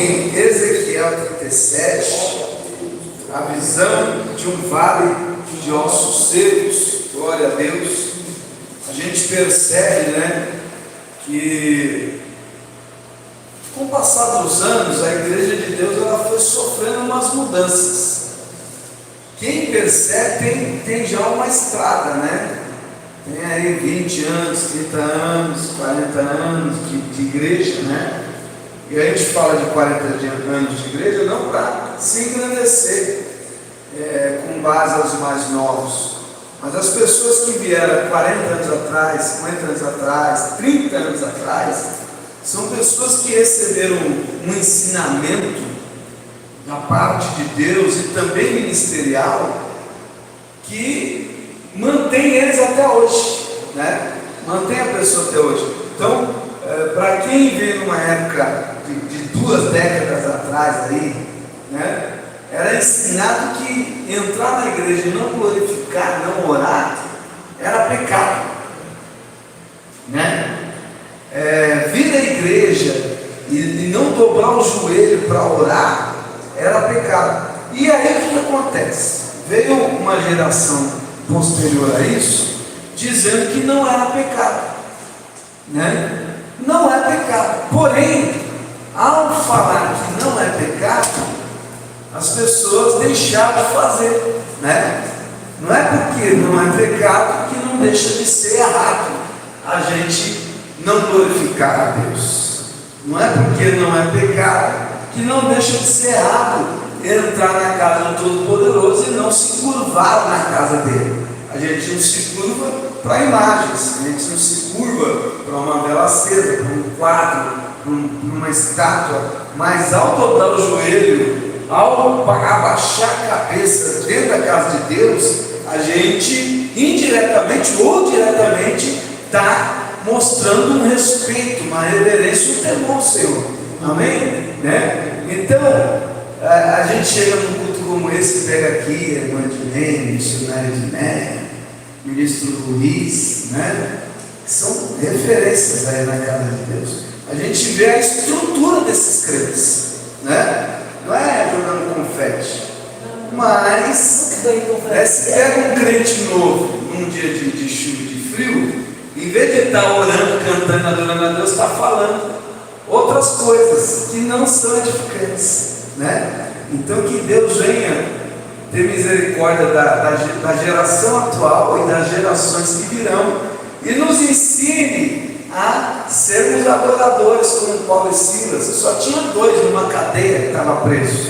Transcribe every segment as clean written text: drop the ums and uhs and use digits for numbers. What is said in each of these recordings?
em Ezequiel 37, a visão de um vale de ossos secos. Glória a Deus. A gente percebe, que com o passar dos anos, a igreja de Deus ela foi sofrendo umas mudanças. Quem percebe tem já uma estrada, Tem aí 20 anos, 30 anos, 40 anos de igreja, E a gente fala de 40 anos de igreja não para se engrandecer com base aos mais novos, mas as pessoas que vieram 40 anos atrás, 50 anos atrás, 30 anos atrás, são pessoas que receberam um ensinamento da parte de Deus e também ministerial que mantém eles até hoje, Mantém a pessoa até hoje. Então, para quem veio numa época de 2 décadas atrás aí, era ensinado que entrar na igreja e não glorificar, não orar, era pecado, vir à igreja e não dobrar o joelho para orar, era pecado. E aí o que acontece? Veio uma geração posterior a isso, dizendo que não era pecado, Não é pecado. Porém, ao falar que não é pecado, as pessoas deixaram de fazer, Não é porque não é pecado que não deixa de ser errado a gente não glorificar a Deus. Não é porque não é pecado que não deixa de ser errado entrar na casa do Todo-Poderoso e não se curvar na casa dele. A gente não se curva para imagens, a gente não se curva para uma vela acesa, para um quadro, para uma estátua, mas ao dobrar o joelho, ao abaixar a cabeça dentro da casa de Deus, a gente indiretamente ou diretamente está mostrando um respeito, uma reverência, um temor ao Senhor. Amém? Então, a gente chega num culto como esse, pega aqui a irmã Ednei, missionária Ednei, ministro Luiz, que são referências aí na casa de Deus. A gente vê a estrutura desses crentes, Não é jogando confete, mas se pega um crente novo num dia de chuva e de frio, em vez de estar orando, cantando, adorando a Deus, está falando outras coisas que não são edificantes, Então que Deus venha ter misericórdia da geração atual e das gerações que virão e nos ensine a sermos adoradores como Paulo e Silas. Só tinha 2 numa cadeia que estava preso,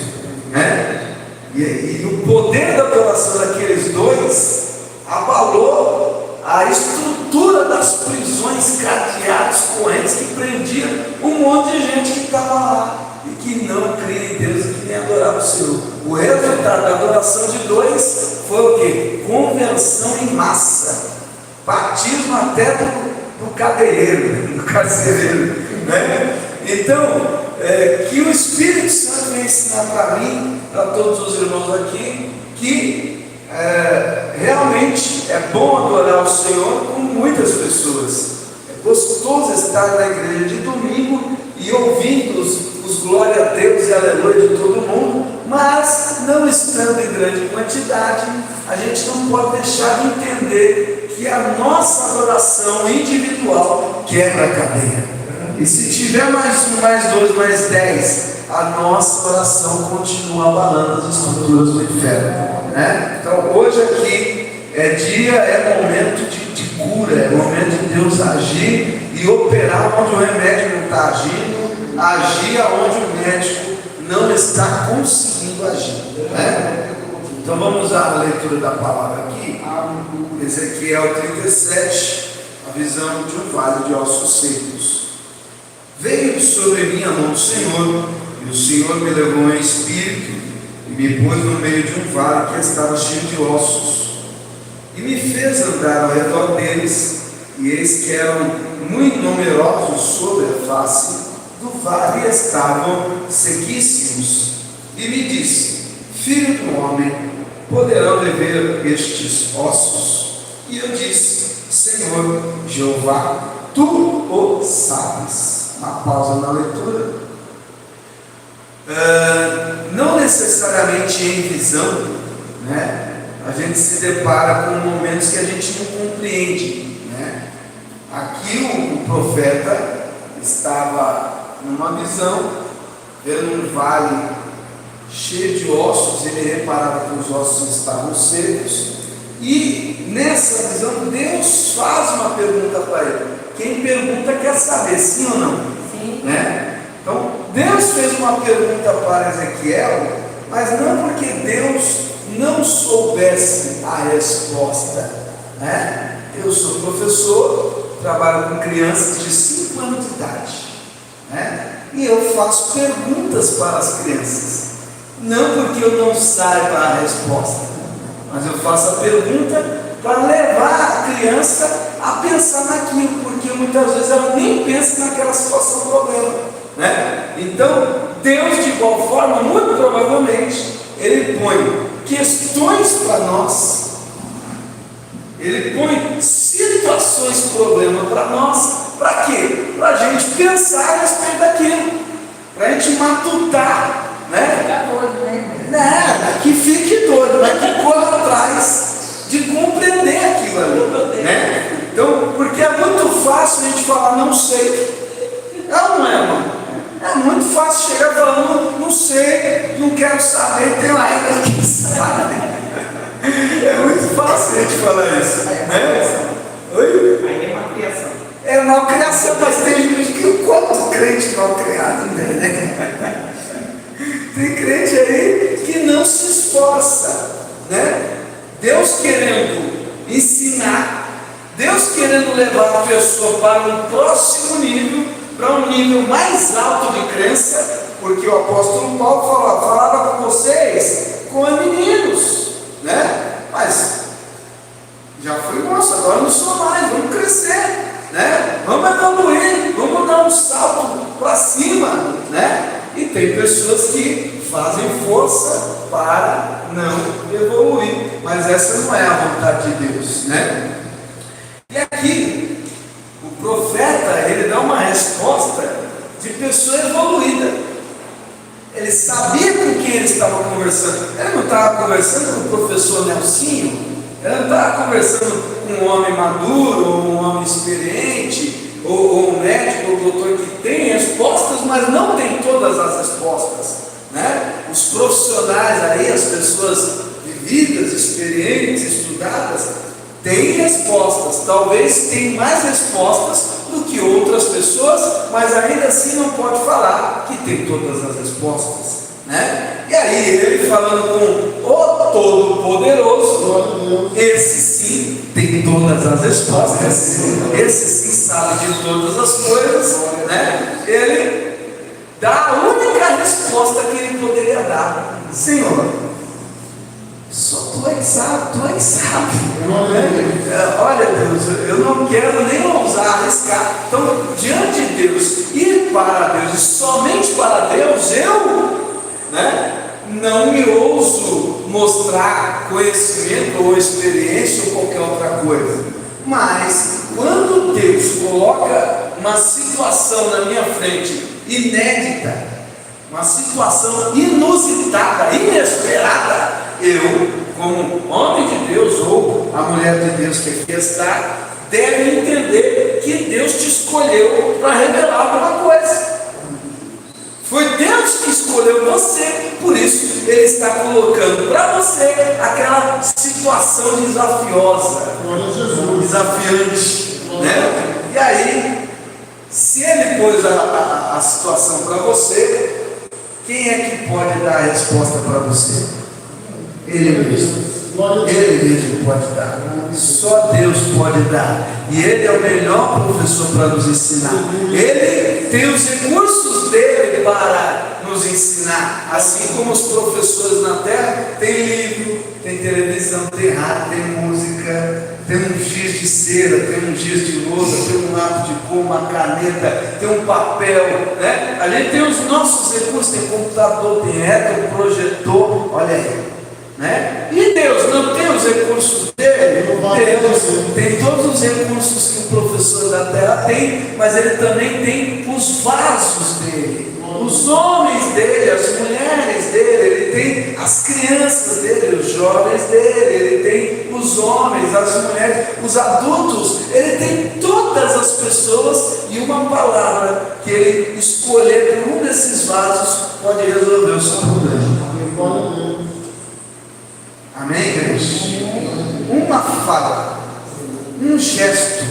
E o poder da adoração daqueles 2 abalou a estrutura das prisões, cadeados, correntes que prendiam um monte de gente que estava lá e que não cria em Deus e que nem adorava o Senhor. O resultado da adoração de 2 foi o quê? Conversão em massa, batismo até do cadeireiro, do carcereiro, Então, que o Espírito Santo venha ensinar para mim, para todos os irmãos aqui, que realmente é bom adorar o Senhor com muitas pessoas. É gostoso estar na igreja de domingo e ouvindo os glória a Deus e aleluia de todo mundo, mas não estando em grande quantidade, a gente não pode deixar de entender que a nossa adoração individual quebra a cadeia. E se tiver mais 1, mais 2, mais 10, a nossa oração continua abalando as estruturas do inferno, Então hoje aqui é momento de cura, é momento de Deus agir e operar onde o remédio não está agindo, agir onde o médico não está conseguindo agir, Então vamos à leitura da palavra aqui, Ezequiel 37, a visão de um vale de ossos secos. Veio sobre mim a mão do Senhor, e o Senhor me levou em espírito, e me pôs no meio de um vale que estava cheio de ossos, e me fez andar ao redor deles, e eis que eram muito numerosos sobre a face do vale, e estavam sequíssimos. E me disse: filho do homem, poderão viver estes ossos? E eu disse: Senhor Jeová, tu o sabes. Uma pausa na leitura. não necessariamente em visão, né? A gente se depara com momentos que a gente não compreende, né? Aqui o profeta estava numa visão, vendo um vale cheio de ossos. Ele reparava que os ossos estavam secos, e nessa visão Deus faz uma pergunta para ele. Quem pergunta quer saber, sim ou não? Sim. Né? Então Deus fez uma pergunta para Ezequiel, mas não porque Deus não soubesse a resposta, né? Eu sou professor, trabalho com crianças de 5 anos de idade, né? E eu faço perguntas para as crianças, não porque eu não saiba a resposta, mas eu faço a pergunta para levar a criança a pensar naquilo, porque muitas vezes ela nem pensa naquela situação, problema, né? Então Deus, de igual forma, muito provavelmente, Ele põe questões para nós, Ele põe situações, problema para nós, para quê? Para a gente pensar a respeito daquilo, para a gente matutar, né? Fica doido, né? Não, que fique doido, mas que corra atrás de compreender aquilo ali, né? Então, porque é muito fácil a gente falar, não sei. Não é, mano? É muito fácil chegar falando, não sei, não quero saber, tem lá ainda que sabe. É muito fácil a gente falar isso, né? Oi? Aí é uma criação. É mal criação, mas tem gente que quanto crente mal criado, né? Tem crente aí que não se esforça, né? Deus querendo ensinar, Deus querendo levar a pessoa para um próximo nível, para um nível mais alto de crença, porque o apóstolo Paulo falava com vocês como meninos, né? Mas já fui moço, agora não sou mais, vamos crescer, né? Vamos evoluir, vamos dar um salto para cima, né? E tem pessoas que fazem força para não evoluir, mas essa não é a vontade de Deus, né? E aqui o profeta, ele dá uma resposta de pessoa evoluída. Ele sabia com quem ele estava conversando. Ele não estava conversando com o professor Nelsinho, ele não estava conversando com um homem maduro, ou um homem experiente, ou um médico, ou doutor que tem respostas, mas não tem todas as respostas, né? Os profissionais aí, as pessoas vividas, experientes, estudadas, têm respostas, talvez tenham mais respostas do que outras pessoas, mas ainda assim não pode falar que tem todas as respostas, né? E aí ele falando com o Todo-Poderoso, esse sim tem todas as respostas, esse sim sabe de todas as coisas, né? Ele dá a única resposta que ele poderia dar: Senhor, só tu é que sabe, tu é que sabe. Olha, Deus, eu não quero nem ousar arriscar. Então, diante de Deus e para Deus, e somente para Deus, eu, né, não me ouso mostrar conhecimento ou experiência ou qualquer outra coisa. Mas, quando Deus coloca uma situação na minha frente inédita, uma situação inusitada, inesperada, eu, como homem de Deus ou a mulher de Deus que aqui está, deve entender que Deus te escolheu para revelar alguma coisa. Foi Deus que escolheu você, por isso Ele está colocando para você aquela situação desafiosa, desafiante, né? E aí, se Ele pôs a situação para você, quem é que pode dar a resposta para você? Ele mesmo. Ele mesmo pode dar. Só Deus pode dar. E Ele é o melhor professor para nos ensinar. Ele tem os recursos dele para nos ensinar. Assim como os professores na terra têm livro, tem televisão, tem rádio, tem música, tem um giz de cera, tem um giz de lousa, tem um lápis de cor, uma caneta, tem um papel, né? A gente tem os nossos recursos, tem computador, tem projetor, olha aí. né? E Deus não tem os recursos dele? Deus tem todos os recursos que o professor da terra tem, mas ele também tem os vasos dele, os homens dele, as mulheres dele, ele tem as crianças dele, os jovens dele, ele tem os homens, as mulheres, os adultos, ele tem todas as pessoas, e uma palavra que ele escolher por um desses vasos pode resolver o seu problema. Amém, igreja? Uma fala, um gesto,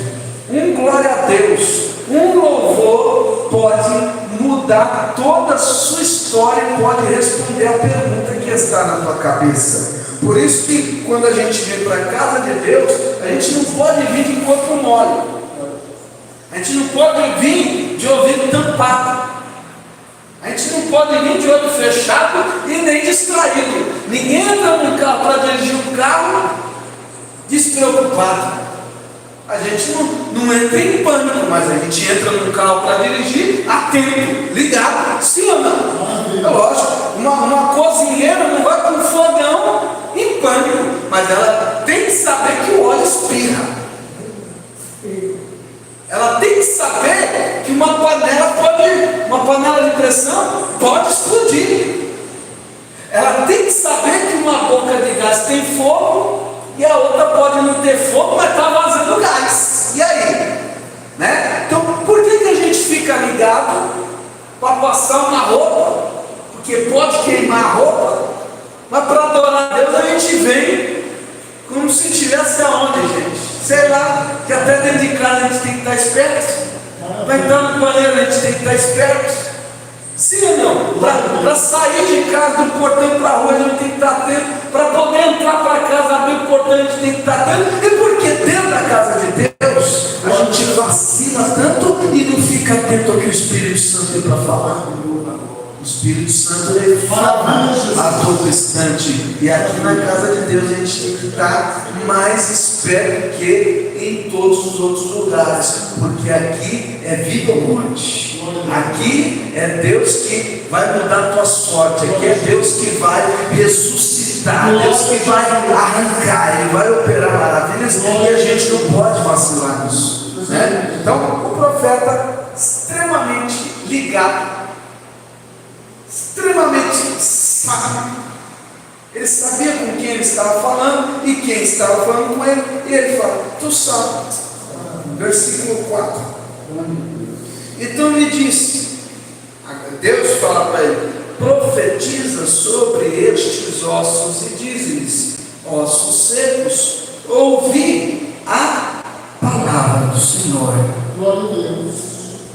um glória a Deus, um louvor pode mudar toda a sua história e pode responder a pergunta que está na tua cabeça. Por isso que quando a gente vem para a casa de Deus, a gente não pode vir de corpo mole, a gente não pode vir de ouvido tampado, a gente não pode vir de olho fechado e nem distraído. Ninguém entra no carro para dirigir um carro despreocupado. A gente não entra em pânico, mas a gente entra no carro para dirigir atento, ligado, sim ou não? É lógico, uma cozinheira não vai com fogão em pânico, mas ela tem que saber que o óleo espirra. Ela tem que saber que uma panela de pressão pode explodir. Ela tem que saber que uma boca de gás tem fogo e a outra pode não ter fogo, mas está vazando gás. E aí? Né? Então, por que a gente fica ligado para passar uma roupa? Porque pode queimar a roupa, mas para adorar a Deus a gente vem como se estivesse aonde, gente? Sei lá, que até dentro de casa a gente tem que estar esperto. Para entrar no banheiro a gente tem que estar esperto. Sim ou não? Para sair de casa do portão para a rua a gente tem que estar atento. Para poder entrar para casa, abrir o portão a gente tem que estar atento. E porque dentro da casa de Deus a gente vacila tanto e não fica atento ao que o Espírito Santo tem para falar. O Espírito Santo ele fala a todo instante. E aqui na casa de Deus a gente tem que estar mais esperto que em todos os outros lugares, porque aqui é vida ou morte. Aqui é Deus que vai mudar a tua sorte. Aqui é Deus que vai ressuscitar, Deus que vai arrancar, Ele vai operar maravilhas, e a gente não pode vacilar nisso, né? Então o profeta extremamente ligado, extremamente sábio, ele sabia com quem ele estava falando e quem estava falando com ele, e ele fala: tu sabe, versículo 4. Então ele disse, Deus fala para ele: profetiza sobre estes ossos e diz-lhes: ossos secos, ouvi a palavra do Senhor.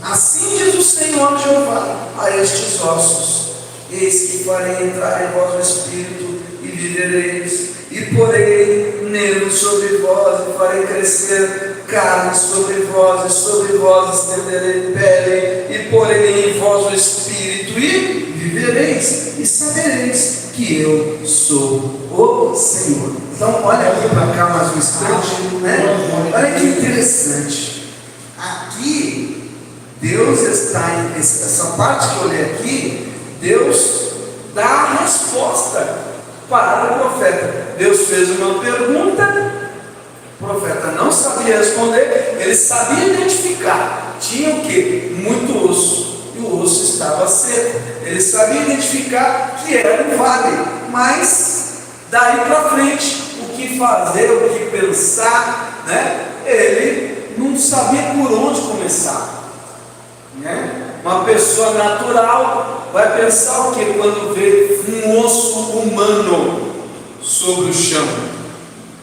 Assim diz o Senhor Jeová a estes ossos: eis que farei entrar em vós o Espírito e vivereis, e porei nele sobre vós, e farei crescer carne sobre vós, e sobre vós estenderei pele, e porei em vós o Espírito e vivereis, e sabereis que eu sou o Senhor. Então olha aqui para cá mais um instante, né? Olha que interessante. Aqui Deus está em essa parte que eu li aqui. Deus dá a resposta para o profeta. Deus fez uma pergunta, o profeta não sabia responder, ele sabia identificar. Tinha o que? Muito osso, e o osso estava seco. Ele sabia identificar que era um vale, mas daí para frente, o que fazer, o que pensar, né? Ele não sabia por onde começar, né? Uma pessoa natural vai pensar o que quando vê um osso humano sobre o chão,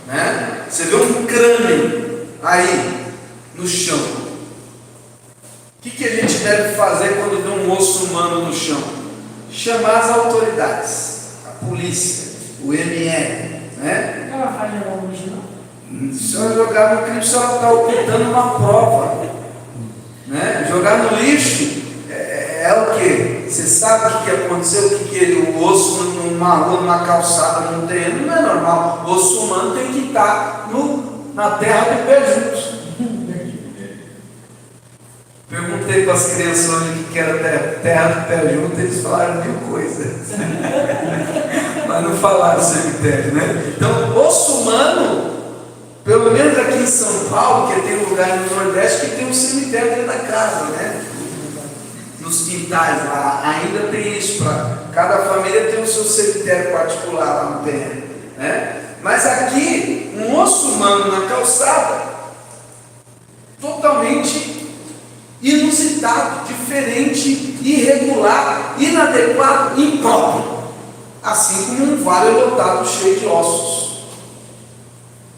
né? Você vê um crânio aí no chão. O que a gente deve fazer quando vê um osso humano no chão? Chamar as autoridades, a polícia, o ML, né? Ela faz hoje, não? Se ela jogar no crime, se ela está ocultando uma prova, né? Jogar no lixo é o que? Você sabe o que aconteceu? O osso numa rua, numa calçada, num terreno, não é normal. O osso humano tem que estar na terra de pé juntos. Perguntei para as crianças onde que era terra de pé junto, eles falaram mil coisas. para não falar do cemitério, né? Então, osso humano, pelo menos aqui em São Paulo, que tem um lugar no Nordeste que tem um cemitério dentro da casa, né? Nos quintais lá, ainda tem isso, cada família tem o seu cemitério particular lá no terreno, né? Mas aqui, um osso humano na calçada, totalmente inusitado, diferente, irregular, inadequado, impróprio, assim como um vale lotado cheio de ossos.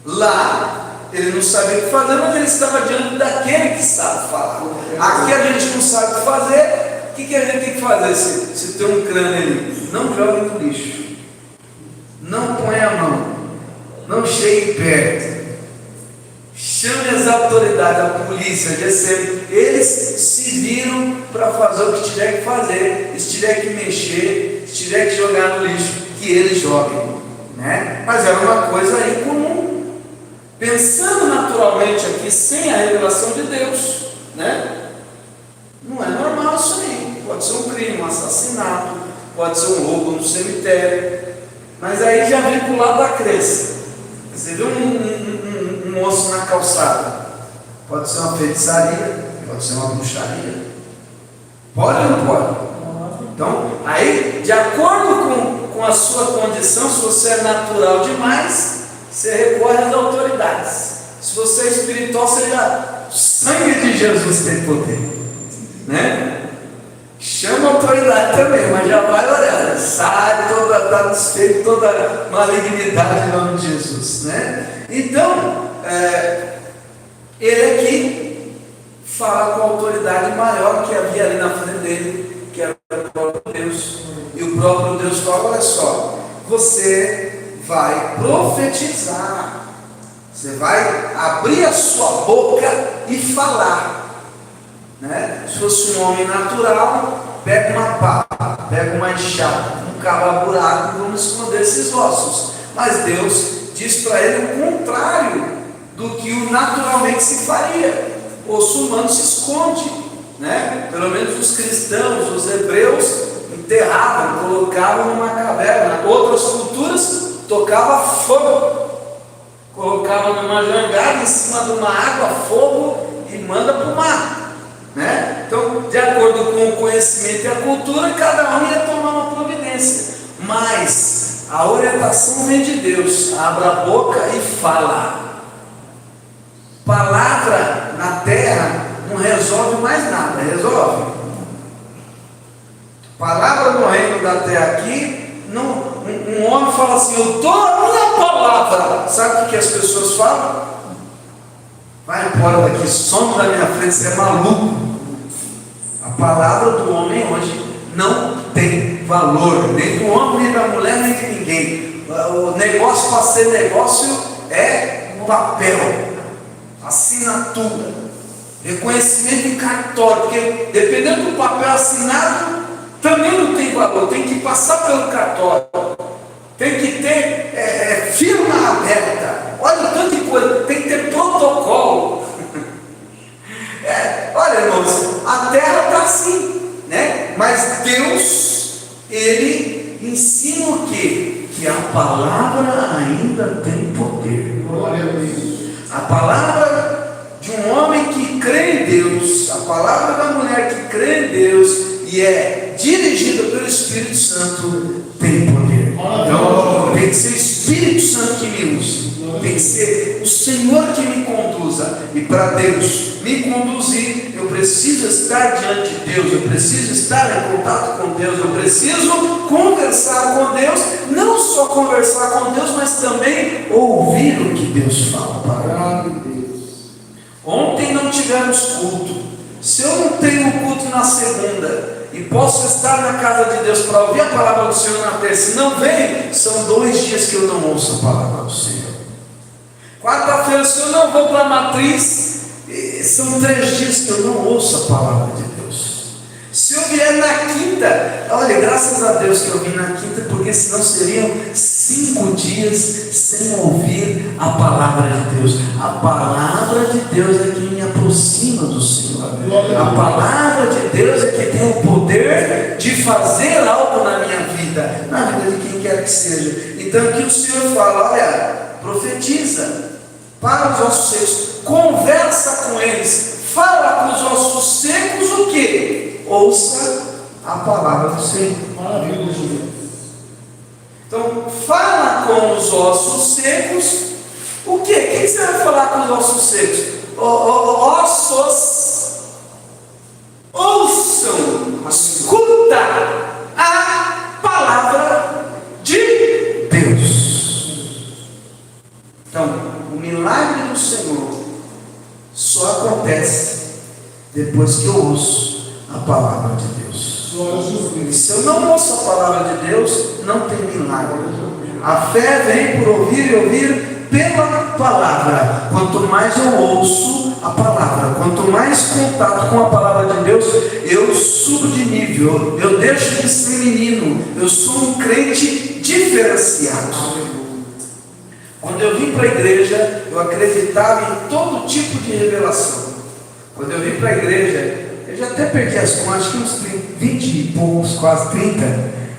Lá ele não sabia o que fazer, mas ele estava diante daquele que sabe falar. Aqui a gente não sabe o que fazer. O que a gente tem que fazer se tem um crânio ali? Não jogue no lixo, não põe a mão, não chegue perto, chame as autoridades, a polícia, a GCM. Eles se viram para fazer o que tiver que fazer. Se tiver que mexer, se tiver que jogar no lixo, que eles joguem, né? Mas era uma coisa aí comum. Pensando naturalmente aqui, sem a revelação de Deus, né? Não é normal isso aí. Pode ser um crime, um assassinato, pode ser um roubo no cemitério, mas aí já vem para o lado da crença. Você vê um osso na calçada, pode ser uma feitiçaria, pode ser uma bruxaria. Pode ou não pode? Então, aí, de acordo com a sua condição, se você é natural demais, você recorre às autoridades. Se você é espiritual, o sangue de Jesus tem poder, né? Chama a autoridade também, mas já vai olhando, sai está desfeito toda malignidade em nome de Jesus, né? Então, ele aqui fala com a autoridade maior que havia ali na frente dele, que era o próprio Deus. E o próprio Deus fala: olha só, você vai profetizar, você vai abrir a sua boca e falar, né? Se fosse um homem natural, pega uma pá, pega uma enxada, um cava-buraco e vamos esconder esses ossos. Mas Deus diz para ele o contrário do que o naturalmente se faria. O osso humano se esconde, né? Pelo menos os cristãos, os hebreus, enterravam, colocavam numa caverna. Outras culturas tocava fogo, colocava numa jangada em cima de uma água, fogo, e manda para o mar, né? Então, de acordo com o conhecimento e a cultura, cada um ia tomar uma providência, mas a orientação vem de Deus. Abra a boca e fala. Palavra na terra não resolve mais nada, resolve? Palavra no reino da terra aqui, não. Um homem fala assim: eu dou a minha palavra. Sabe o que as pessoas falam? Vai embora daqui, some da minha frente, você é maluco. A palavra do homem hoje não tem valor, nem do homem, nem da mulher, nem de ninguém. O negócio para ser negócio é papel, assinatura, reconhecimento em cartório, porque dependendo do papel assinado, também não tem valor, tem que passar pelo cartório, tem que ter firma aberta, olha o tanto de coisa, tem que ter protocolo. Olha, irmãos, a terra está assim, né? Mas Deus, Ele ensina o quê? Que a palavra ainda tem poder. Glória a Deus. A palavra de um homem que crê em Deus, a palavra da mulher que crê em Deus e é dirigida pelo Espírito Santo tem poder. Então, tem que ser o Espírito Santo que me use, tem que ser o Senhor que me conduza. E para Deus me conduzir, eu preciso estar diante de Deus, eu preciso estar em contato com Deus, eu preciso conversar com Deus. Não só conversar com Deus, mas também ouvir o que Deus fala para mim. Ontem não tivemos culto. Se eu não tenho culto na segunda e posso estar na casa de Deus para ouvir a palavra do Senhor na terça, se não vem, são 2 dias que eu não ouço a palavra do Senhor. Quarta-feira, se eu não vou para a matriz, são 3 dias que eu não ouço a palavra de Deus. Se eu vier na quinta, olha, graças a Deus que eu vim na quinta, porque senão seriam 5 dias sem ouvir a palavra de Deus. A palavra de Deus é que me aproxima do Senhor. A palavra de Deus é que tem o poder de fazer algo na minha vida, na vida de quem quer que seja. Então aqui o Senhor fala: olha, profetiza para os ossos secos, conversa com eles, fala com os ossos secos o quê? Ouça a palavra do Senhor. Maravilha. Então, fala com os ossos secos. O quê? O que você vai falar com os ossos secos? Ossos, ouçam, escuta a palavra de Deus. Então, o milagre do Senhor só acontece depois que eu ouço a palavra de Deus. Se eu não ouço a palavra de Deus, não tem milagre. A fé vem por ouvir e ouvir pela palavra. Quanto mais eu ouço a palavra, quanto mais contato com a palavra de Deus, eu subo de nível, eu deixo de ser menino, eu sou um crente diferenciado. Quando eu vim para a igreja, eu acreditava em todo tipo de revelação. Quando eu vim para a igreja, eu já até perdi as contas, acho que uns 20 e poucos, quase 30,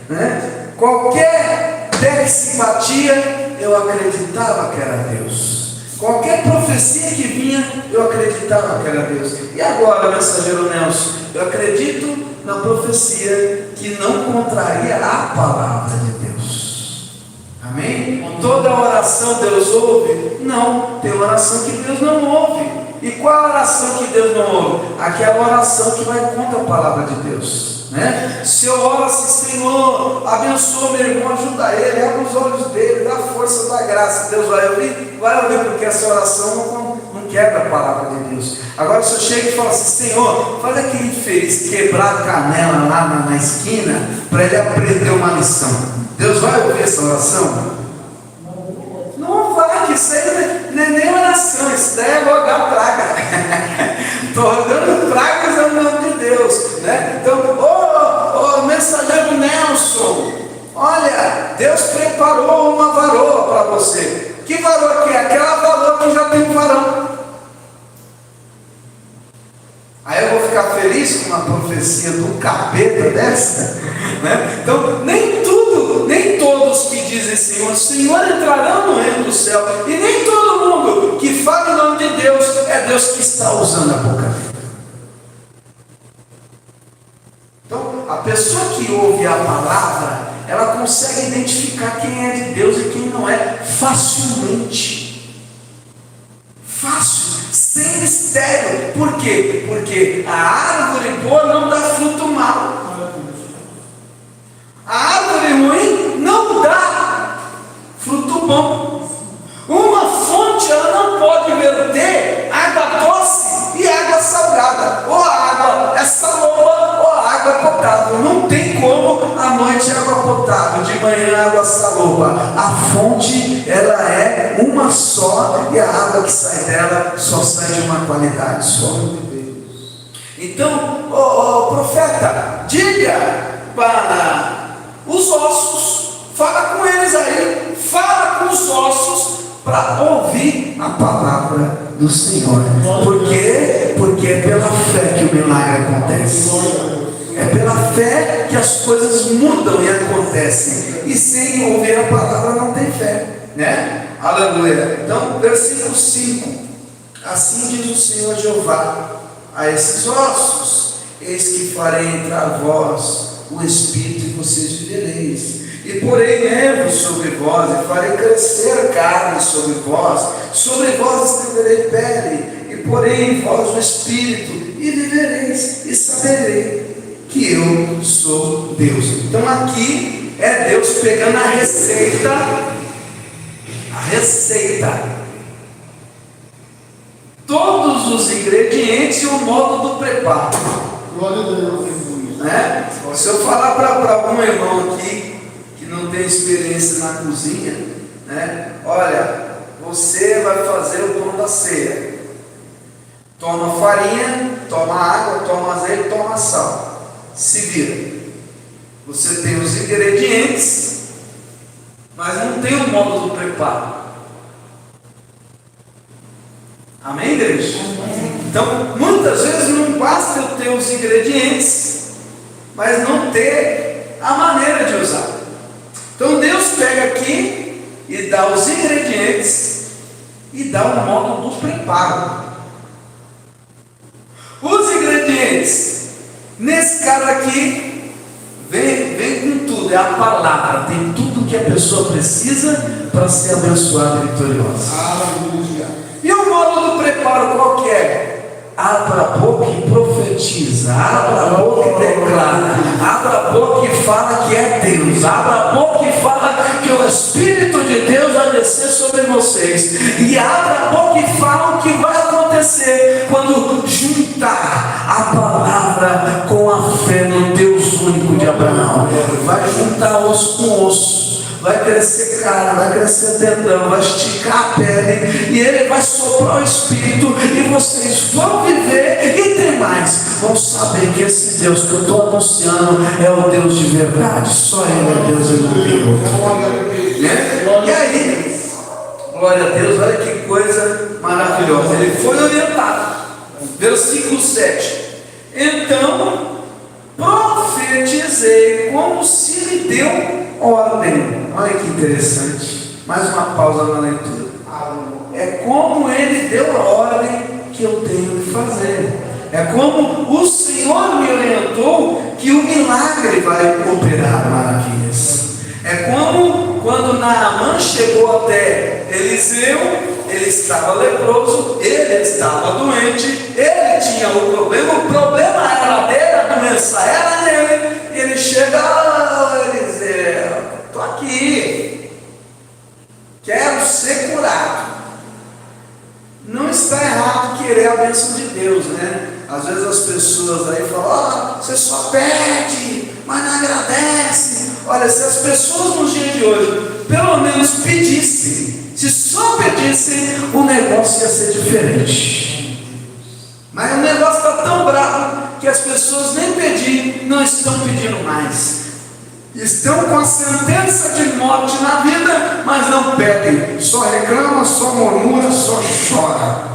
né? Qualquer simpatia, eu acreditava que era Deus. Qualquer profecia que vinha, eu acreditava que era Deus. E agora, mensageiro Nelson, eu acredito na profecia que não contraria a palavra de Deus. Amém? Toda oração Deus ouve? Não, tem oração que Deus não ouve. E qual a oração que Deus não ouve? Aquela oração que vai contra a palavra de Deus, né? Se eu oro assim: Senhor, abençoa meu irmão, ajuda ele, abre os olhos dele, dá força, dá graça, Deus vai ouvir? Vai ouvir, porque essa oração não quebra a palavra de Deus. Agora, se eu chego e falo assim: Senhor, faz aquele infeliz quebrar a canela lá na esquina, para ele aprender uma lição, Deus vai ouvir essa oração? Não vai, que isso aí não é nem oração, isso daí é rogar praga. Estou rodando pragas no nome de Deus, né? Então, mensageiro Nelson, olha, Deus preparou uma varoa para você. Que varoa que é? Aquela varoa que já tem um varão. Aí eu vou ficar feliz com uma profecia do capeta dessa, né? Então, nem todos que dizem Senhor entrarão no reino do céu, e nem todo mundo que fala em nome de Deus é Deus que está usando a boca dele. Então, a pessoa que ouve a palavra, ela consegue identificar quem é de Deus e quem não é facilmente. Fácil, sem mistério. Por quê? Porque a árvore boa não dá fruto mau. A árvore ruim não dá fruto bom. Uma fonte, ela não pode verter água doce e água salgada. Ou a água é saloba ou a água é potável. Não tem como à noite água potável, de manhã água saloba. A fonte, ela é uma só, e a água que sai dela só sai de uma qualidade só. Então, profeta, diga para os ossos, fala com eles aí, fala com os ossos para ouvir a palavra do Senhor. Por quê? Porque é pela fé que o milagre acontece. É pela fé que as coisas mudam e acontecem. E sem ouvir a palavra não tem fé, né? Aleluia. Então, versículo 5: assim diz o Senhor Jeová a esses ossos: eis que farei entrar vós o Espírito e vocês vivereis, e porei nervos sobre vós, e farei crescer carne sobre vós estenderei pele, e porei em vós o Espírito, e vivereis, e saberei que eu sou Deus. Então aqui é Deus pegando a receita, todos os ingredientes e o modo do preparo. Glória a Deus. Né? Se eu falar para algum irmão aqui que não tem experiência na cozinha, né? Olha, você vai fazer o pão da ceia. Toma farinha, toma água, toma azeite, toma sal. Se vira. Você tem os ingredientes, mas não tem o modo do preparo. Amém, igreja? Então, muitas vezes não basta eu ter os ingredientes, mas não ter a maneira de usar. Então Deus pega aqui e dá os ingredientes e dá o modo do preparo. Os ingredientes, nesse caso aqui, vem com tudo, é a palavra, tem tudo que a pessoa precisa para ser abençoada e vitoriosa. Aleluia. E o modo do preparo qual que é? Abra a boca e profetiza, abra a boca e declara, abra a boca e fala que é Deus, abra a boca e fala que o Espírito de Deus vai descer sobre vocês, e abra a boca e fala o que vai acontecer quando juntar a palavra com a fé no Deus único de Abraão. Vai juntar osso com osso, vai crescer cara, vai crescer tendão, vai esticar a pele, e ele vai soprar o Espírito, e vocês vão viver, e tem mais, vão saber que esse Deus que eu estou anunciando é o Deus de verdade, só Ele é Deus e não tem outro. E aí, glória a Deus, olha que coisa maravilhosa, ele foi orientado, versículo 7, então profetizei como se lhe deu ordem. Olha que interessante, mais uma pausa na leitura. É como ele deu a ordem que eu tenho que fazer, é como o Senhor me orientou que o milagre vai operar maravilhas. É como quando Naamã chegou até Eliseu, ele estava leproso, ele estava doente, ele tinha o problema era dele, a doença era dele, e ele chega, Eliseu, estou aqui, quero ser curado. Não está errado querer a bênção de Deus, né? Às vezes as pessoas aí falam, você só pede, mas não agradece. Olha, se as pessoas nos dias de hoje pelo menos pedissem, se só pedissem, o negócio ia ser diferente. Mas o negócio está tão bravo que as pessoas nem pedir, não estão pedindo mais. Estão com a sentença de morte na vida, mas não pedem, só reclama, só murmura, só chora.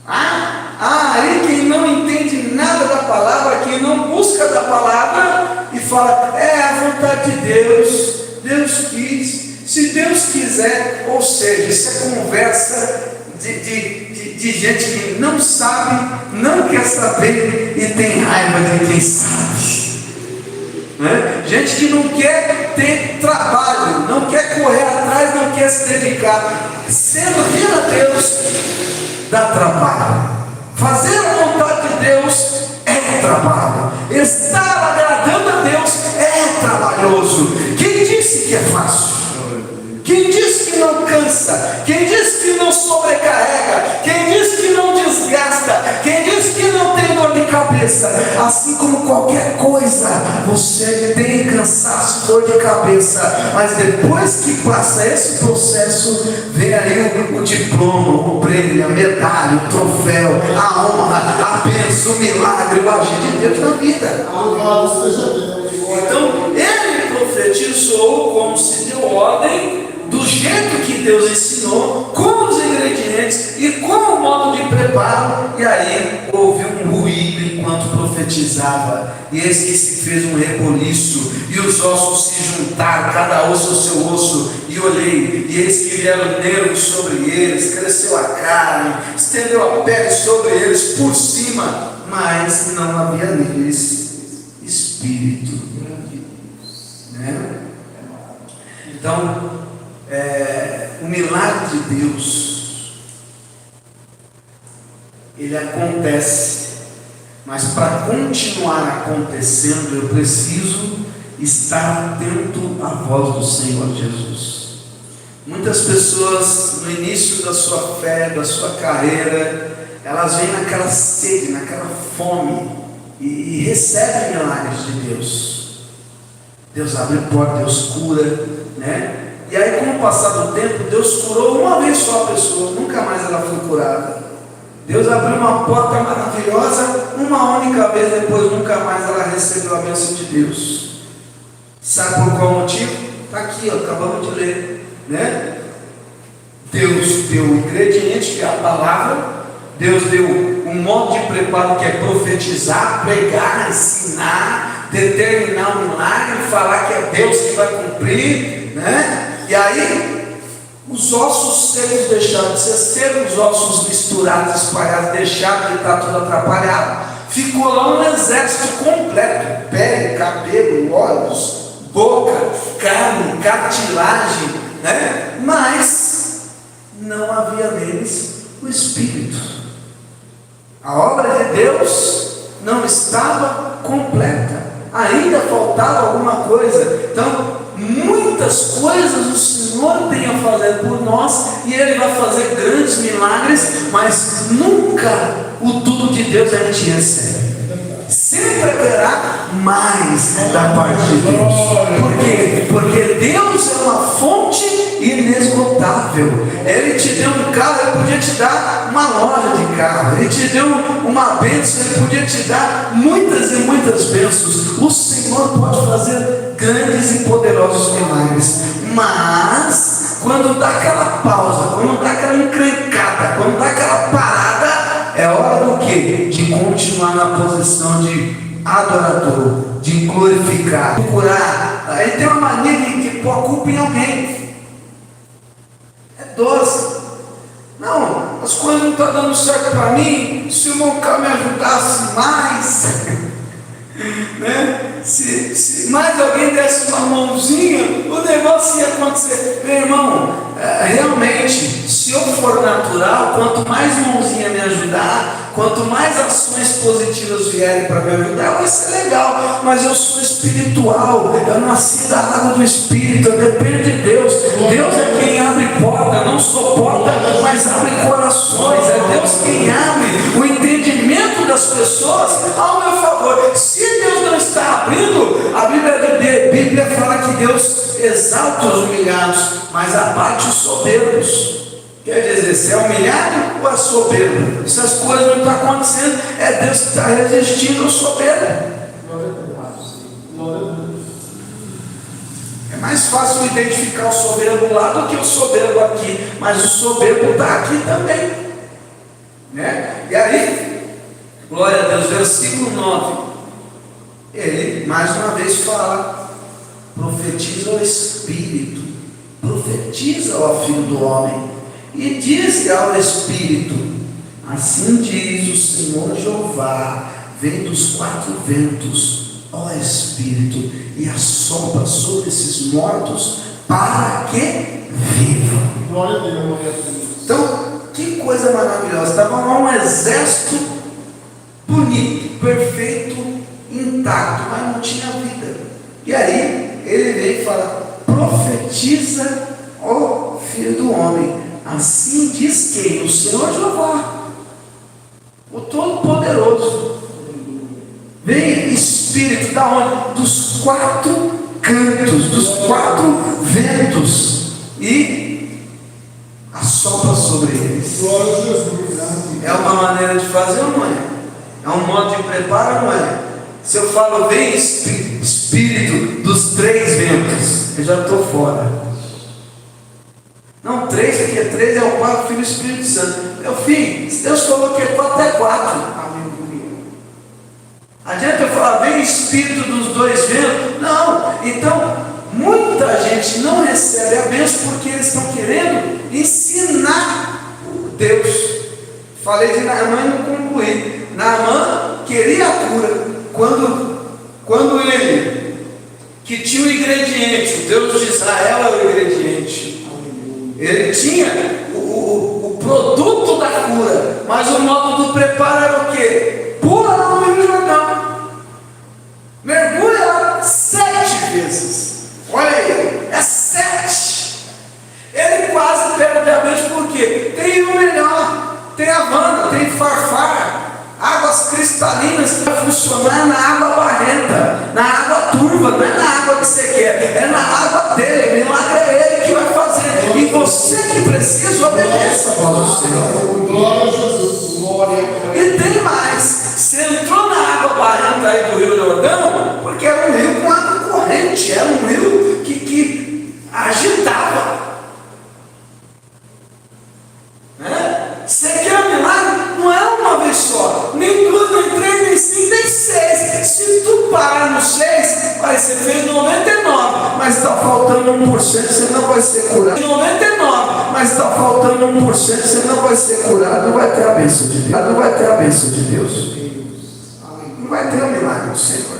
Aí quem não entende nada da palavra, quem não busca da palavra e fala, é a vontade de Deus, Deus quis, se Deus quiser, ou seja, isso é conversa de gente que não sabe, não quer saber e tem raiva de quem sabe. Gente que não quer ter trabalho, não quer correr atrás, não quer se dedicar. Servir a Deus dá trabalho. Fazer a vontade de Deus é trabalho. Estar agradando a Deus é trabalhoso. Quem disse que é fácil? Quem disse que não cansa? Quem disse que não sobrecarrega? Quem disse que não desgasta? Quem disse que não tem dor de cabeça? Assim como qualquer coisa, você tem cansaço, dor de cabeça, mas depois que passa esse processo, vem aí o diploma, o prêmio, a medalha, o troféu, a honra, a bênção, o milagre, o agir de Deus na vida. Louvado seja Deus. Então, ele profetizou como se deu ordem, do jeito que Deus ensinou, com os ingredientes e com o modo de preparo. E aí houve um ruído enquanto profetizava, e eis que se fez um reboliço, e os ossos se juntaram, cada osso ao seu osso, e olhei, e eis que vieram nervos sobre eles, cresceu a carne, estendeu a pele sobre eles por cima, mas não havia neles espírito, né? Então, o milagre de Deus, ele acontece, mas para continuar acontecendo, eu preciso estar atento à voz do Senhor Jesus. Muitas pessoas, no início da sua fé, da sua carreira, elas vêm naquela sede, naquela fome, e recebem milagres de Deus. Deus abre porta, Deus cura, né? E aí, com o passar do tempo, Deus curou uma vez só a pessoa, nunca mais ela foi curada. Deus abriu uma porta maravilhosa, uma única vez, depois nunca mais ela recebeu a bênção de Deus. Sabe por qual motivo? Está aqui, ó, acabamos de ler, né? Deus deu o ingrediente, que é a palavra, Deus deu o um modo de preparo que é profetizar, pregar, ensinar, determinar um milagre, falar que é Deus que vai cumprir, né? E aí os ossos secos deixaram de ser secos, os ossos misturados, espalhados, deixaram de estar tudo atrapalhado. Ficou lá um exército completo: pele, cabelo, olhos, boca, carne, cartilagem, né? Mas não havia neles o Espírito. A obra de Deus não estava completa, ainda faltava alguma coisa. Então, muitas coisas o Senhor tem a fazer por nós, e Ele vai fazer grandes milagres, mas nunca o tudo de Deus a gente recebe. Sempre haverá mais da parte de Deus. Por quê? Porque Deus é uma fonte inesgotável. Ele te deu um carro, Ele podia te dar uma loja de carro. Ele te deu uma bênção, Ele podia te dar muitas e muitas bênçãos. O Senhor pode fazer grandes e poderosos milagres, mas quando dá aquela pausa, quando dá aquela encrencada, quando dá aquela parada, é hora do quê? De continuar na posição de adorador, de glorificar, procurar. Aí tem uma mania de pôr a culpa em alguém. É doce. Não, as coisas não estão dando certo para mim. Se o irmão Carlos me ajudasse mais, né? Se mais alguém desse uma mãozinha, o negócio ia acontecer. Meu irmão, realmente, se eu for natural, quanto mais mãozinha me ajudar, quanto mais ações positivas vierem para me ajudar, vai ser legal. Mas eu sou espiritual, eu nasci da água do Espírito, eu dependo de Deus. Deus é quem abre porta, não sou porta, mas abre corações. É Deus quem abre o entendimento das pessoas ao meu favor. Se Deus não está abrindo, a Bíblia fala que Deus exalta os humilhados, mas abate os soberbos. Quer dizer, se é humilhado ou é soberbo? Se as coisas não estão acontecendo, é Deus que está resistindo ao soberbo. É mais fácil identificar o soberbo lá do que o soberbo aqui, mas o soberbo está aqui também, né? E aí, glória a Deus, versículo 9, ele mais uma vez fala: profetiza ao Espírito, profetiza ao Filho do Homem, e diz ao Espírito: assim diz o Senhor Jeová, vem dos quatro ventos, ó Espírito, e assopra sobre esses mortos, para que vivam. Glória a Deus. Então, que coisa maravilhosa. Estava lá um exército bonito, perfeito, intacto, mas não tinha vida. E aí ele vem e fala: profetiza, ó Filho do Homem, assim diz quem? O Senhor Jeová, o Todo-Poderoso. Vem Espírito da onde? Dos quatro cantos, dos quatro ventos, e assopra sobre eles. Glória a Jesus. É uma maneira de fazer ou não é? É um modo de preparo ou não é? Se eu falo vem Espírito dos três ventos, eu já estou fora. Não, três, porque três é o Pai, o Filho e o Espírito Santo. Meu filho, se Deus falou que é quatro, é quatro. Adianta eu falar vem Espírito dos dois ventos? Não. Então, muita gente não recebe a bênção porque eles estão querendo ensinar Deus. Falei de Naamã e não concluí. Naamã queria a cura. Quando ele, que tinha o ingrediente, o Deus de Israel é o ingrediente. Ele tinha o produto da cura, mas o modo do preparo era o quê? Pula no Rio Jordão, mergulha lá 7 vezes. Olha aí, é 7. Ele quase perde a mente, porque tem o melhor, tem a Havana, tem Farfar, águas cristalinas que vai funcionar na água barrenta, na água turva, não é na água que você quer, é na água dele. Milagre é ele que vai fazer, e você que precisa obedeça a voz do Senhor. Glória a Jesus. Glória a Deus. E tem mais, você entrou na água barrenta aí do Rio Jordão, porque era um rio com água corrente, era um rio que agitava. Você quer um milagre? Não é uma vez só, parar no 6, vai ser fez 99, mas está faltando 1%, você não vai ser curado. 99, mas está faltando 1%, você não vai ser curado, não vai ter a bênção de Deus. Não vai ter a bênção de Deus. Não vai ter o milagre do Senhor.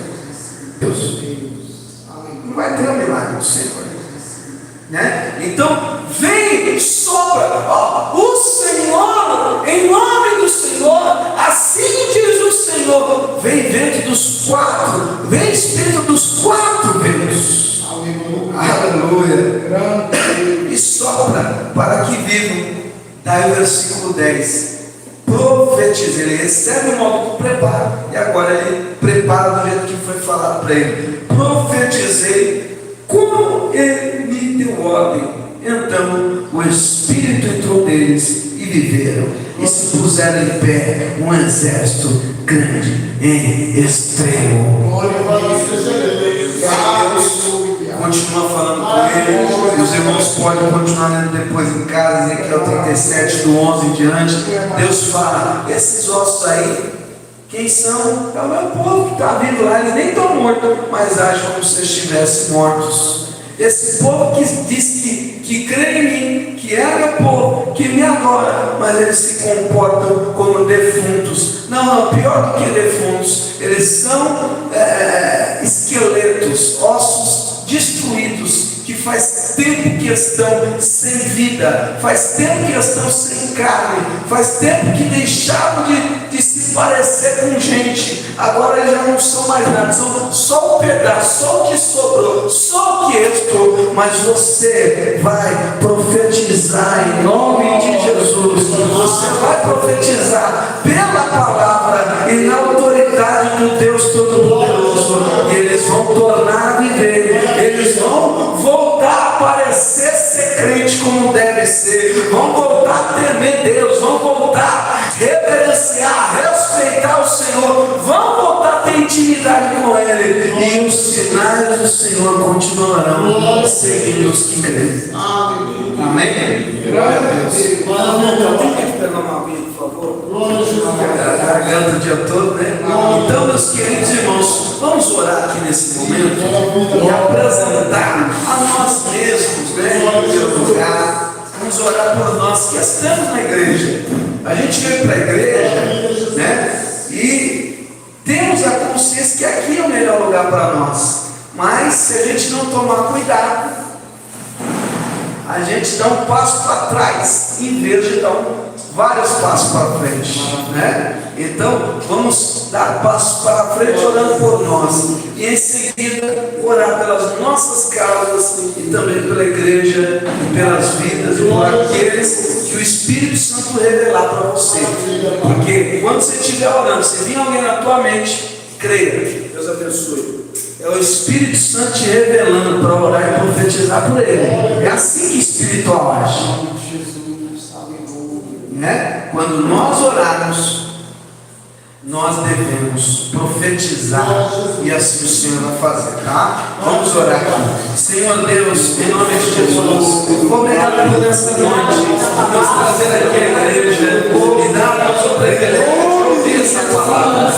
Deus. Não vai ter o milagre do Senhor. Né? Então, vem, sopra, ó, o Senhor, em nome do Senhor, assim diz o Senhor, vem vento dos 4, vem Espírito dos 4 ventos, aleluia, e sopra para que vivam. Daí o versículo 10, profetiza, ele recebe o modo do preparo, e agora ele prepara do jeito que foi falado para ele, profetizei como ele me deu ordem. Então o Espírito entrou neles e viveram, e se puseram em pé um exército grande em extremo. Continua falando com ele. Os irmãos podem continuar lendo depois em casa, Ezequiel 37, do 11 em diante. Deus fala: esses ossos aí, quem são? É o meu povo que está vindo lá. Eles nem estão mortos, mas agem como se estivessem mortos. Esse povo que diz que crê em mim, que é meu povo, que me adora, mas eles se comportam como defuntos. Não, pior do que defuntos, eles são esqueletos, ossos destruídos, que faz tempo que estão sem vida, faz tempo que estão sem carne, faz tempo que deixaram de se parecer com gente. Agora eles já não são mais nada, são só um pedaço, só o que sobrou, só o que restou. Mas você vai profetizar em nome de Jesus. Você vai profetizar pela palavra e na autoridade do Deus Todo-Poderoso. E eles vão tornar a viver, eles vão voltar a parecer ser crente como deve ser, vão voltar a temer Deus, vão voltar a reverenciar, respeitar o Senhor, vão voltar a ter intimidade com Ele, e os sinais do Senhor continuarão seguindo os que creem. Amém? Glória a Deus. Tem que pegar uma Bíblia, por favor? A garganta o dia todo, né? Então, meus queridos irmãos, vamos orar aqui nesse momento e apresentar a nós mesmos, né? Vamos orar por nós que estamos na igreja. A gente veio para a igreja, né? E temos a consciência que aqui é o melhor lugar para nós. Mas se a gente não tomar cuidado, a gente dá um passo para trás em vez de dar vários passos para frente, né? Então vamos dar passos para frente orando por nós, e em seguida orar pelas nossas causas e também pela igreja e pelas vidas e por aqueles que o Espírito Santo revelar para você. Porque quando você estiver orando, se vir alguém na tua mente, creia, Deus abençoe. É o Espírito Santo te revelando para orar e profetizar por ele. É assim que o espiritual age. Né? Quando nós orarmos, nós devemos profetizar, e assim o Senhor vai fazer, tá? Vamos orar aqui. Senhor Deus, em nome de Jesus, obrigado por essa noite, por nos trazer aqui à igreja e dar-nos o privilégio de ouvir essa palavra